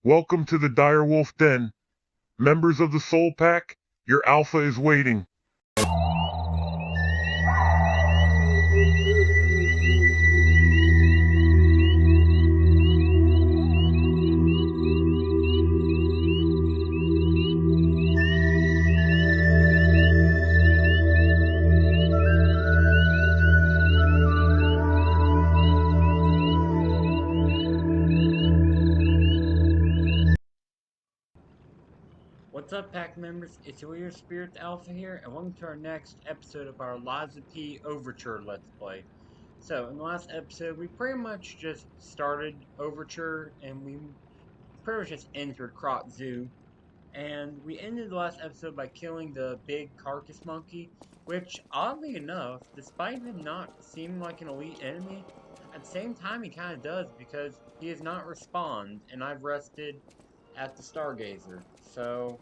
Welcome to the Direwolf Den. Members of the Soul Pack, your alpha is waiting. What's up, pack members? It's your Spirit Alpha here, and welcome to our next episode of our P Overture Let's Play. So, in the last episode, we pretty much just started Overture, and we pretty much just entered Krat Zoo, and we ended the last episode by killing the big carcass monkey, which, oddly enough, despite him not seeming like an elite enemy, at the same time he kind of does, because he has not respawned, and I've rested at the Stargazer, so...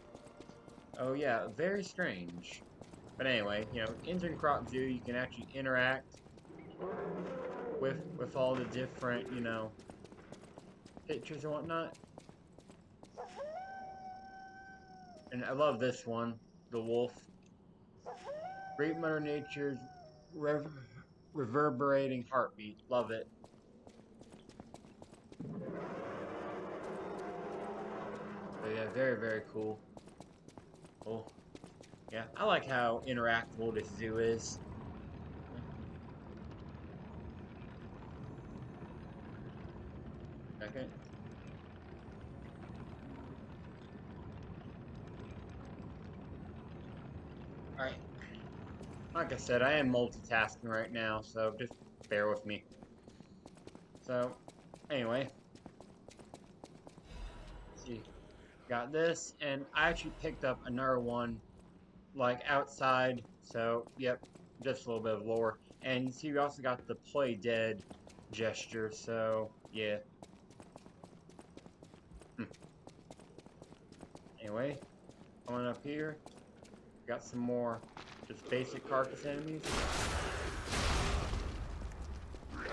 Oh yeah, very strange. But anyway, entering Krat Zoo, you can actually interact with all the different, pictures and whatnot. And I love this one, the wolf. Great Mother Nature's reverberating heartbeat. Love it. So yeah, very, very cool. Oh, yeah, I like how interactable this zoo is. Okay. Alright. Like I said, I am multitasking right now, so just bear with me. So, anyway. Let's see. Got this, and I actually picked up another one, like, outside, so, yep, just a little bit of lore. And you see, we also got the play dead gesture, so, yeah. Anyway, coming up here, got some more just basic carcass enemies. But,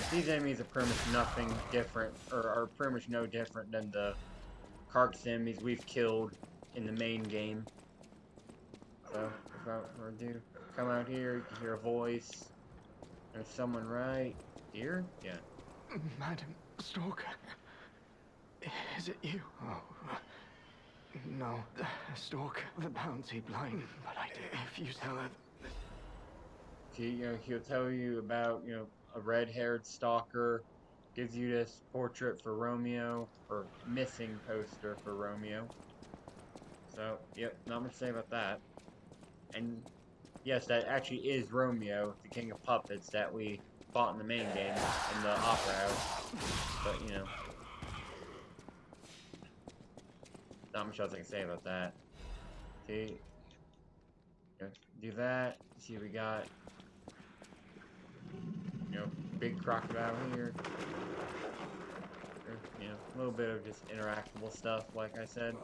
these enemies are pretty much nothing different, or are pretty much no different than the carcass enemies we've killed in the main game. So, without further ado, come out here, you can hear a voice. There's someone right here? Yeah. Madam Stalker, is it you? Oh, no, Stalker, the bounty blind, but if you tell her... He'll tell you about, a red-haired stalker, gives you this portrait for Romeo, or missing poster for Romeo. So, yep, not much to say about that. And, yes, that actually is Romeo, the king of puppets that we fought in the main game, in the opera house. But, not much else I can say about that. See, do that. See what we got. Big crocodile here. A little bit of just interactable stuff, like I said.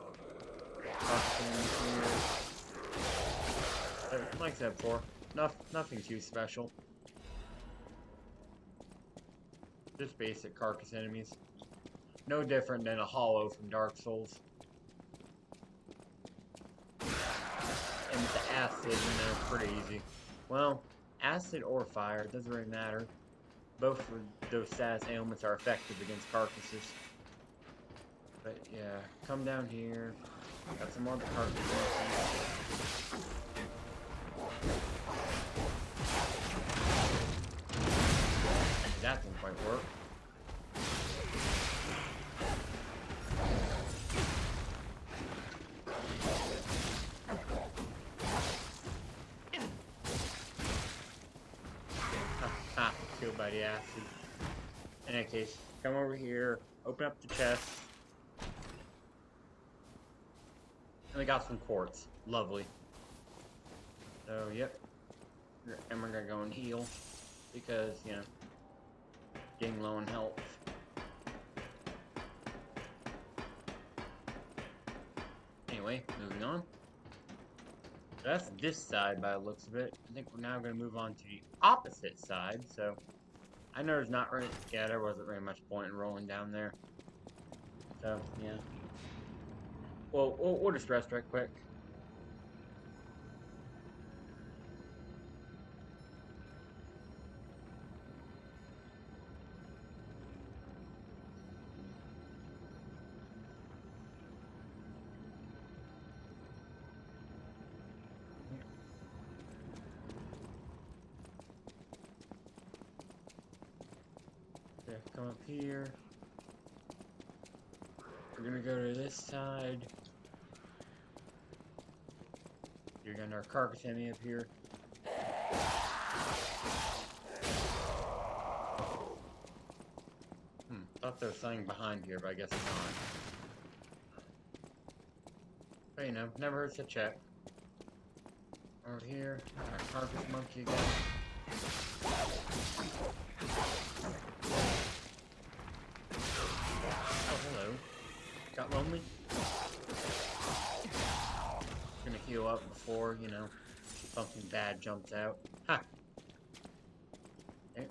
Like I said before, nothing too special. Just basic carcass enemies. No different than a hollow from Dark Souls. And the acid, pretty easy. Well, acid or fire, doesn't really matter. Both of those status ailments are effective against carcasses. But yeah, come down here. Got some more carcasses. That didn't quite work. Killed by the acid. In any case, come over here, open up the chest. And we got some quartz. Lovely. So, yep. And we're gonna go and heal. Because, getting low in health. Anyway, moving on. So that's this side by the looks of it. I think we're now going to move on to the opposite side, so... I know there's not really... Yeah, there wasn't very much point in rolling down there. So, yeah. Well, we'll just rest right quick. Okay, come up here. We're gonna go to this side. You're gonna our carcass enemy up here. Thought there was something behind here, but I guess not. But you know, never hurts to check. Over here, our carcass monkey again. Oh, hello. Got lonely? Gonna heal up before, you know, something bad jumps out. Ha! Okay.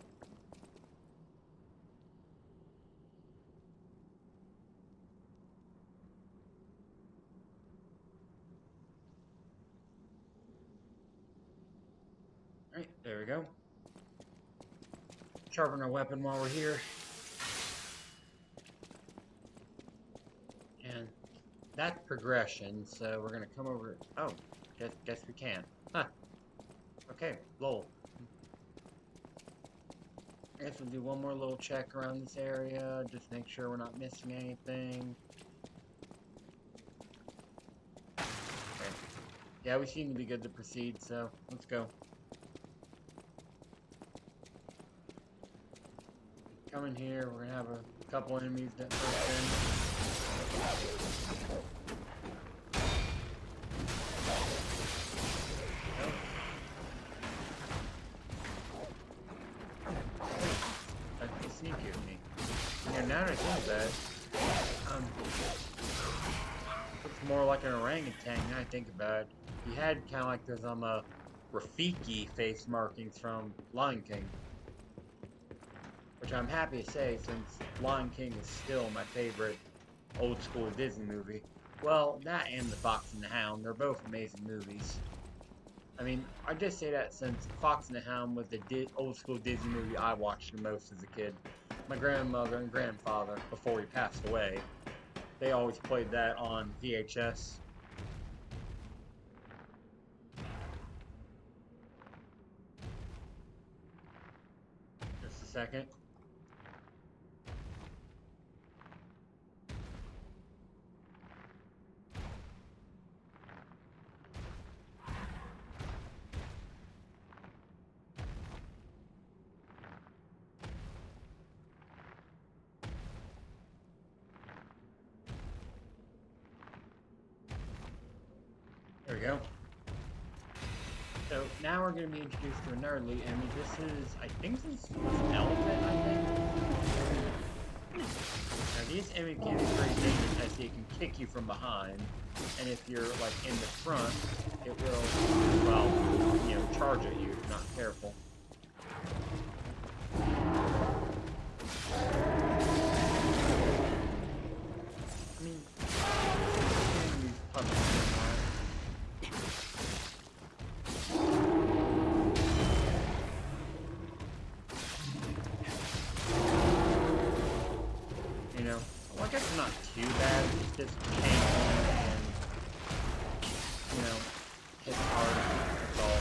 Alright, there we go. Sharpen our weapon while we're here. And that's progression, so we're gonna come over. Oh, guess we can. Huh. Okay, lol. I guess we'll do one more little check around this area, just make sure we're not missing anything. Okay. Yeah, we seem to be good to proceed, so let's go. Come in here, we're gonna have a couple enemies that first in. Nope. That's the sneaky of me. Yeah, now that I think about it, looks more like an orangutan now I think about it. He had kind of like those Rafiki face markings from Lion King. Which I'm happy to say, since Lion King is still my favorite old school Disney movie. Well, that and The Fox and the Hound, they're both amazing movies. I mean, I just say that since Fox and the Hound was the old school Disney movie I watched the most as a kid. My grandmother and grandfather, before he passed away, they always played that on VHS. Just a second. There we go. So now we're going to be introduced to another lead enemy. This is, I think this is an elephant, I think. Now these enemies can be very dangerous as they can kick you from behind. And if you're like in the front, it will, well, you know, charge at you if you're not careful. I mean, these puppets are you know, well, I guess it's not too bad. It's just painful and, you know, hits hard. That's all.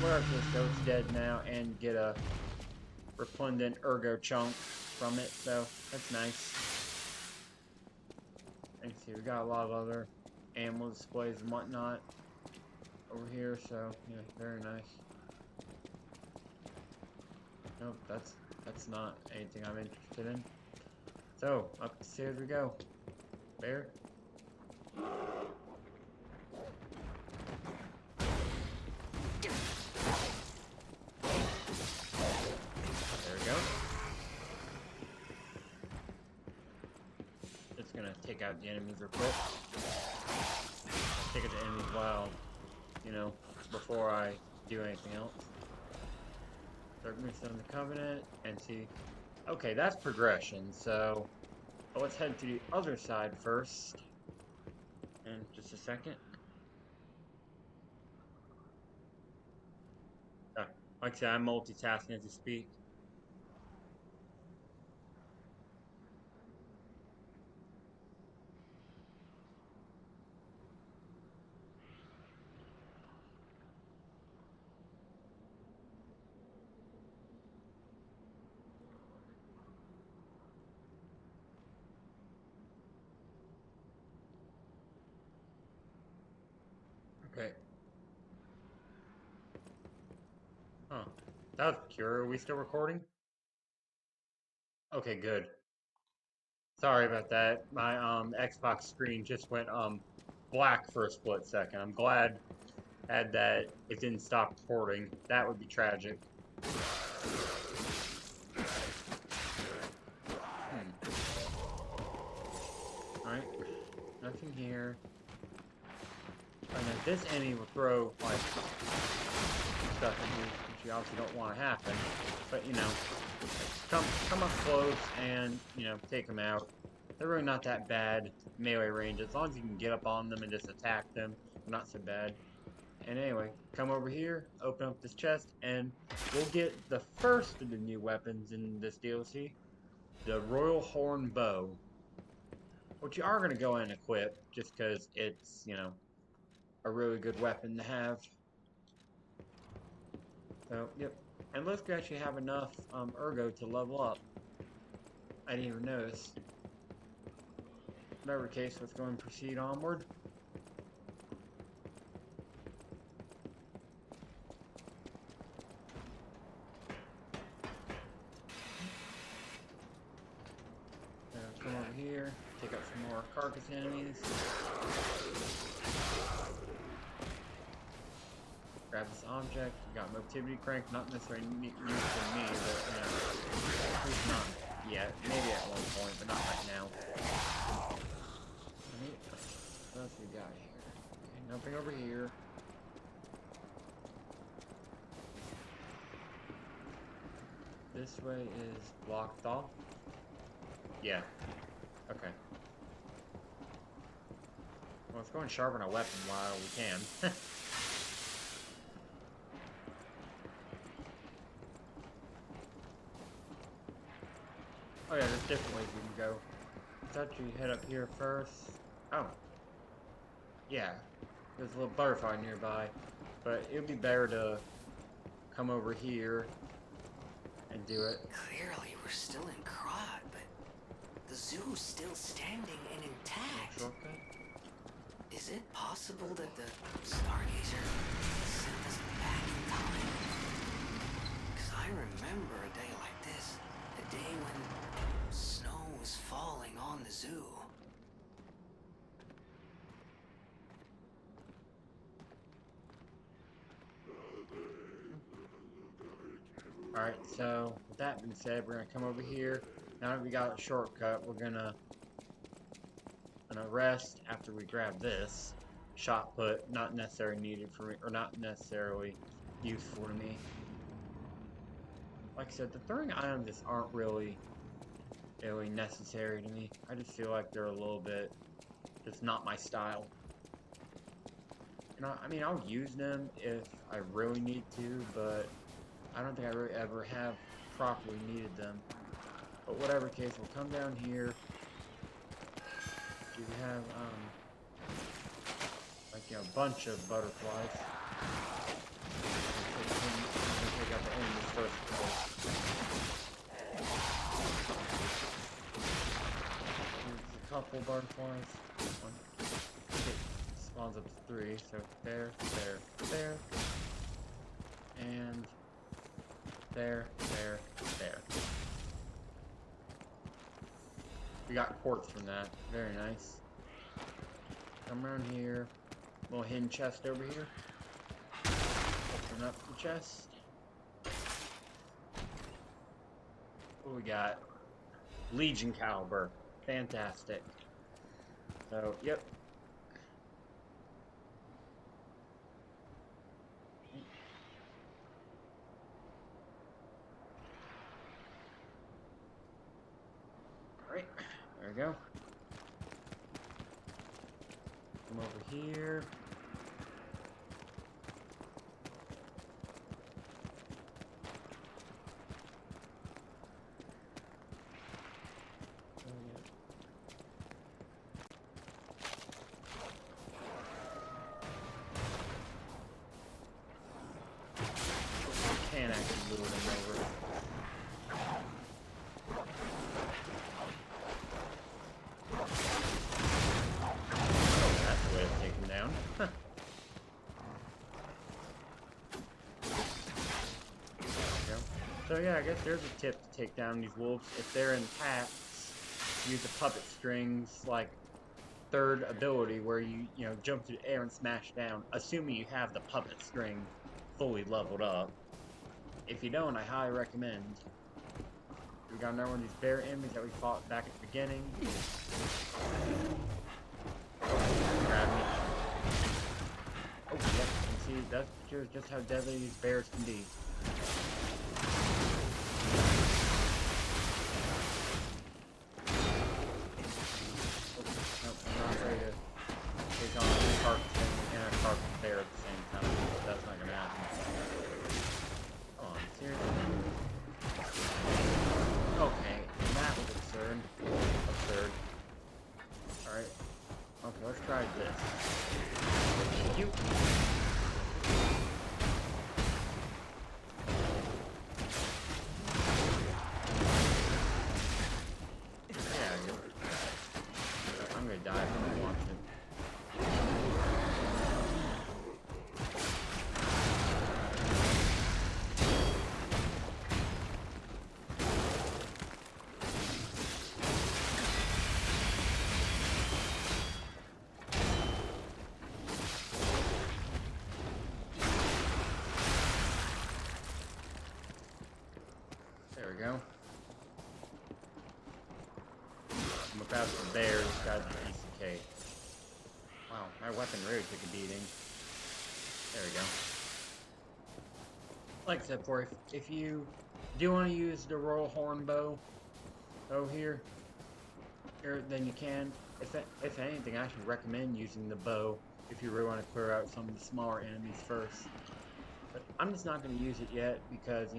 Where this goat's dead now and get a resplendent ergo chunk from it, so that's nice. And see, we got a lot of other ammo displays and whatnot over here, so yeah, very nice. Nope, that's not anything I'm interested in. So, up the stairs we go. Bear. There we go. Just gonna take out the enemies real quick. Take out the enemies while, you know, before I do anything else. Dark Moonstone of the Covenant, and see, Okay, that's progression, so let's head to the other side first. In just a second. Uh, like I said, I'm multitasking as I speak. Okay. Huh. That was peculiar. Are we still recording? Okay, good. Sorry about that. My Xbox screen just went black for a split second. I'm glad had that it didn't stop recording. That would be tragic. Alright. Nothing here. And if this enemy will throw like stuff at you, which you obviously don't want to happen. But you know, come up close and take them out. They're really not that bad melee range as long as you can get up on them and just attack them. They're not so bad. And anyway, come over here, open up this chest, and we'll get the first of the new weapons in this DLC, the Royal Horn Bow, which you are going to go and equip just because it's a really good weapon to have. So, yep. And let's actually have enough ergo to level up. I didn't even notice. Whatever case, let's go and proceed onward. Come over here, take out some more carcass enemies. Grab this object. We got mobility crank, not necessarily used for me, but at least not yet. Maybe at one point, but not right now. Right. What else we got here? Okay, nothing over here. This way is blocked off. Yeah. Okay. Well, let's go and sharpen our weapon while we can. Oh yeah, there's different ways we can go. Let's actually head up here first. Oh. Yeah. There's a little butterfly nearby. But it would be better to come over here and do it. Clearly, we're still in Krat, but the zoo's still standing and intact. Shortcut? Is it possible that the Stargazer sent us back in time? Because I remember a day like this, a day when snow was falling on the zoo. Alright, so with that being said, we're gonna come over here. Now that we got a shortcut, we're gonna rest after we grab this. Shot put, not necessarily needed for me, or not necessarily useful to me. Like I said, the throwing items just aren't really necessary to me. I just feel like they're a little bit just not my style. I mean, I'll use them if I really need to, but I don't think I really ever have properly needed them. But whatever case, we'll come down here. We have like a bunch of butterflies. Take out the enemies first, of course. There's a couple butterflies. One. It spawns up to 3. So there, and there. We got quartz from that. Very nice. Come around here. Little hidden chest over here. Open up the chest. What we got? Legion caliber. Fantastic. So, yep. we go. Come over here. Can actually lure them over. Oh, that's the way to take them down. There we go. So yeah, I guess there's a tip to take down these wolves. If they're in packs, use the puppet strings like third ability where you jump through the air and smash down, assuming you have the puppet string fully leveled up. If you don't, I highly recommend. We got another one of these bear enemies that we fought back at the beginning. Grab me. Oh, yep, you can see that shows just how deadly these bears can be. Oh, nope, I'm not ready to take on a carcass and a carcass bear at the same time. That's not gonna happen. Come on, seriously? Okay, that was absurd. Absurd. Alright. Okay, let's try this. You. Yeah, I'm gonna die if I watch it. There we go. Look out for bears, got a piece of cake. Wow, my weapon really took a beating. There we go. Like I said before, if you do want to use the royal horn bow here, then you can. If anything, I should recommend using the bow if you really want to clear out some of the smaller enemies first. But I'm just not going to use it yet because,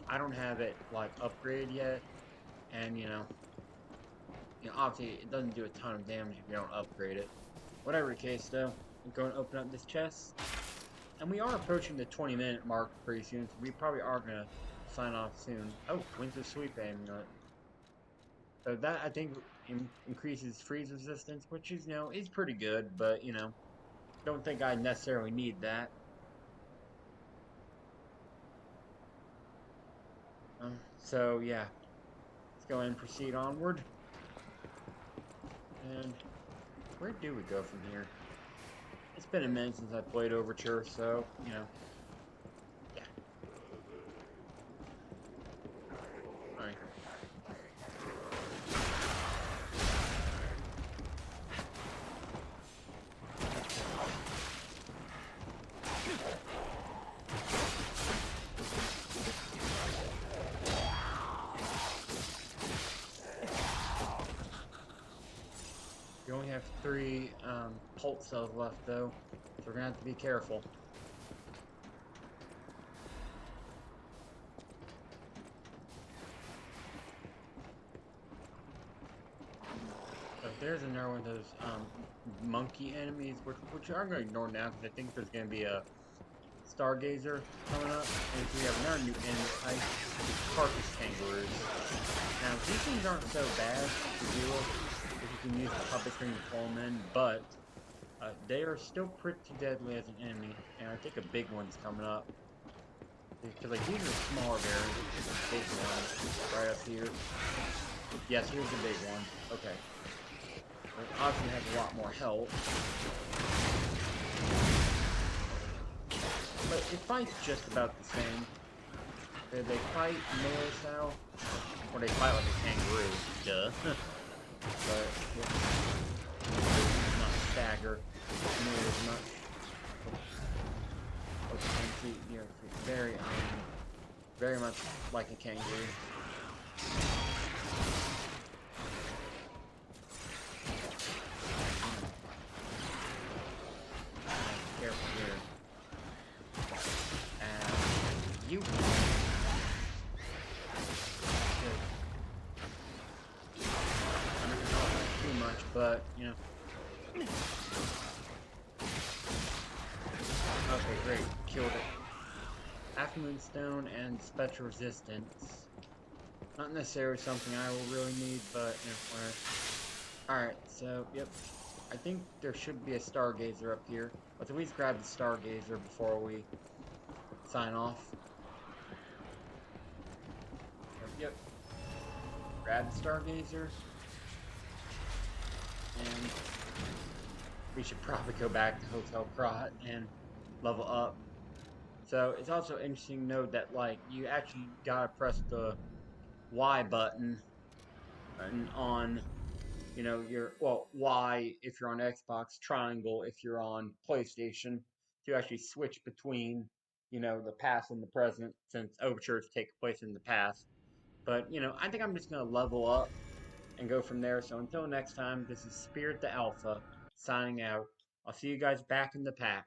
I don't have it, like, upgraded yet. And, obviously it doesn't do a ton of damage if you don't upgrade it. Whatever the case, though, I'm going to open up this chest. And we are approaching the 20-minute mark pretty soon, so we probably are going to sign off soon. Oh, Winter Sweep Amulet. So that, I think, increases freeze resistance, which is, is pretty good, but, don't think I necessarily need that. So, yeah. Let's go ahead and proceed onward. And where do we go from here? It's been a minute since I played Overture, so, yeah. Alright. We only have 3 pulse cells left, though, so we're gonna have to be careful. So there's another one of those monkey enemies, which I'm gonna ignore now because I think there's gonna be a Stargazer coming up, and we have another new enemy type, carcass kangaroos. Now these things aren't so bad to deal with if you can use the puppet string to pull them in, but they are still pretty deadly as an enemy, and I think a big one's coming up. Because like these are smaller bears, this is a big one right up here. Yes, here's the big one. Okay. It obviously has a lot more health. But it fights just about the same. They fight melee style, or they fight like a kangaroo, duh. But yeah, not stagger nearly as much. Okay, you're very much like a kangaroo. but, you know. Okay, great. Killed it. Half Moonstone and Special Resistance. Not necessarily something I will really need, but, you know, whatever. Alright, so, yep. I think there should be a Stargazer up here. Let's at least grab the Stargazer before we sign off. Yep. Grab the Stargazer. And we should probably go back to Hotel Krat and level up. So it's also interesting to note that, like, you actually gotta press the Y button and on, you know, Y if you're on Xbox, triangle if you're on PlayStation, to actually switch between, you know, the past and the present, since overtures take place in the past. But, you know, I think I'm just gonna level up and go from there. So until next time, this is Spirit the Alpha signing out. I'll see you guys back in the pack.